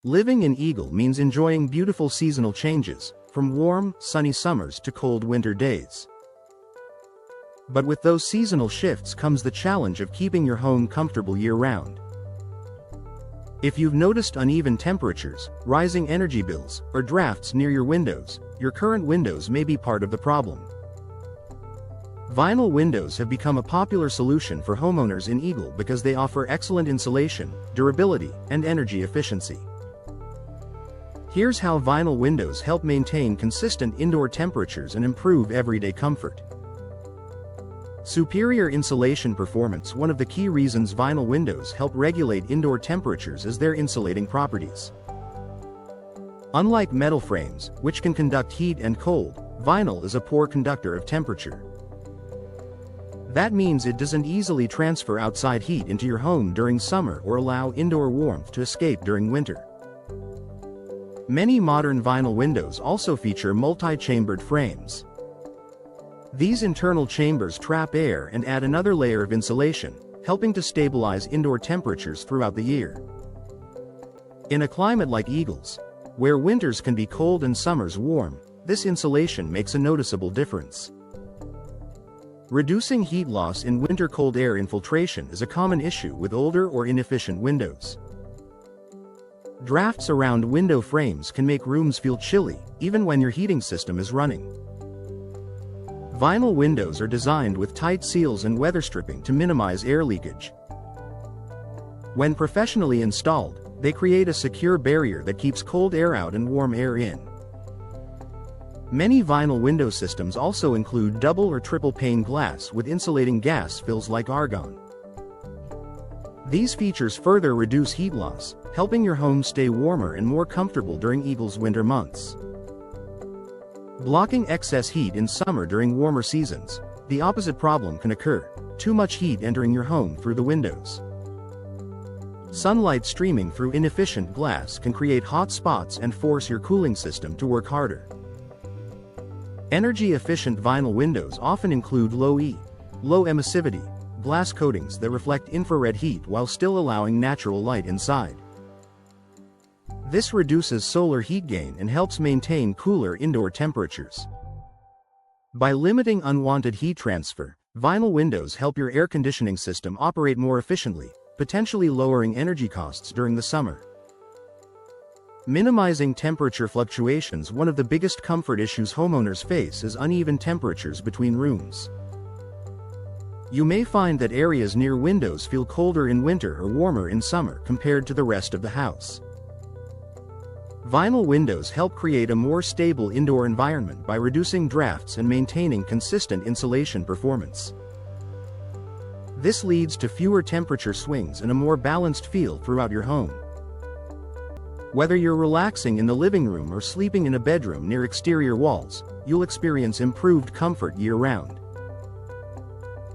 Living in Eagle means enjoying beautiful seasonal changes, from warm, sunny summers to cold winter days. But with those seasonal shifts comes the challenge of keeping your home comfortable year-round. If you've noticed uneven temperatures, rising energy bills, or drafts near your windows, your current windows may be part of the problem. Vinyl windows have become a popular solution for homeowners in Eagle because they offer excellent insulation, durability, and energy efficiency. Here's how vinyl windows help maintain consistent indoor temperatures and improve everyday comfort. Superior insulation performance. One of the key reasons vinyl windows help regulate indoor temperatures is their insulating properties. Unlike metal frames, which can conduct heat and cold, vinyl is a poor conductor of temperature. That means it doesn't easily transfer outside heat into your home during summer or allow indoor warmth to escape during winter. Many modern vinyl windows also feature multi-chambered frames. These internal chambers trap air and add another layer of insulation, helping to stabilize indoor temperatures throughout the year. In a climate like Eagle's, where winters can be cold and summers warm, this insulation makes a noticeable difference. Reducing heat loss in winter. Cold air infiltration is a common issue with older or inefficient windows. Drafts around window frames can make rooms feel chilly, even when your heating system is running. Vinyl windows are designed with tight seals and weather stripping to minimize air leakage. When professionally installed, they create a secure barrier that keeps cold air out and warm air in. Many vinyl window systems also include double or triple pane glass with insulating gas fills like argon. These features further reduce heat loss, helping your home stay warmer and more comfortable during Eagle's winter months. Blocking excess heat in summer. During warmer seasons, the opposite problem can occur: too much heat entering your home through the windows. Sunlight streaming through inefficient glass can create hot spots and force your cooling system to work harder. Energy-efficient vinyl windows often include low emissivity glass coatings that reflect infrared heat while still allowing natural light inside. This reduces solar heat gain and helps maintain cooler indoor temperatures. By limiting unwanted heat transfer, vinyl windows help your air conditioning system operate more efficiently, potentially lowering energy costs during the summer. Minimizing temperature fluctuations. One of the biggest comfort issues homeowners face is uneven temperatures between rooms. You may find that areas near windows feel colder in winter or warmer in summer compared to the rest of the house. Vinyl windows help create a more stable indoor environment by reducing drafts and maintaining consistent insulation performance. This leads to fewer temperature swings and a more balanced feel throughout your home. Whether you're relaxing in the living room or sleeping in a bedroom near exterior walls, you'll experience improved comfort year-round.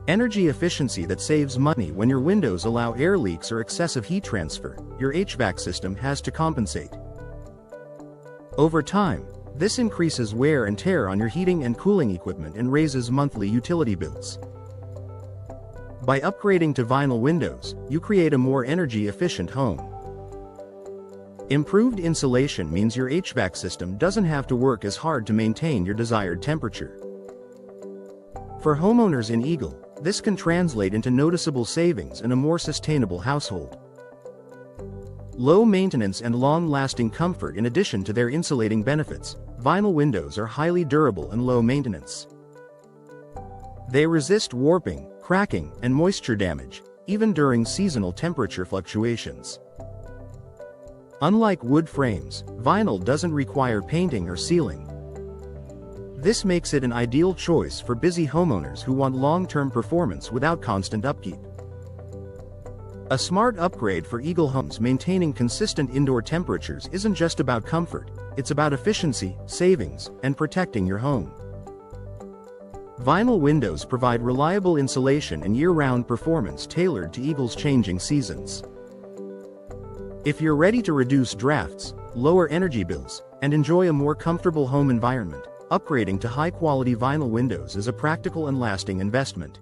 Energy efficiency. That saves money. When your windows allow air leaks or excessive heat transfer, your HVAC system has to compensate. Over time, this increases wear and tear on your heating and cooling equipment and raises monthly utility bills. By upgrading to vinyl windows, you create a more energy-efficient home. Improved insulation means your HVAC system doesn't have to work as hard to maintain your desired temperature. For homeowners in Eagle, this can translate into noticeable savings and a more sustainable household. Low maintenance and long-lasting comfort. In addition to their insulating benefits, vinyl windows are highly durable and low maintenance. They resist warping, cracking, and moisture damage, even during seasonal temperature fluctuations. Unlike wood frames, vinyl doesn't require painting or sealing. This makes it an ideal choice for busy homeowners who want long-term performance without constant upkeep. A smart upgrade for Eagle homes. Maintaining consistent indoor temperatures isn't just about comfort, it's about efficiency, savings, and protecting your home. Vinyl windows provide reliable insulation and year-round performance tailored to Eagle's changing seasons. If you're ready to reduce drafts, lower energy bills, and enjoy a more comfortable home environment, upgrading to high-quality vinyl windows is a practical and lasting investment.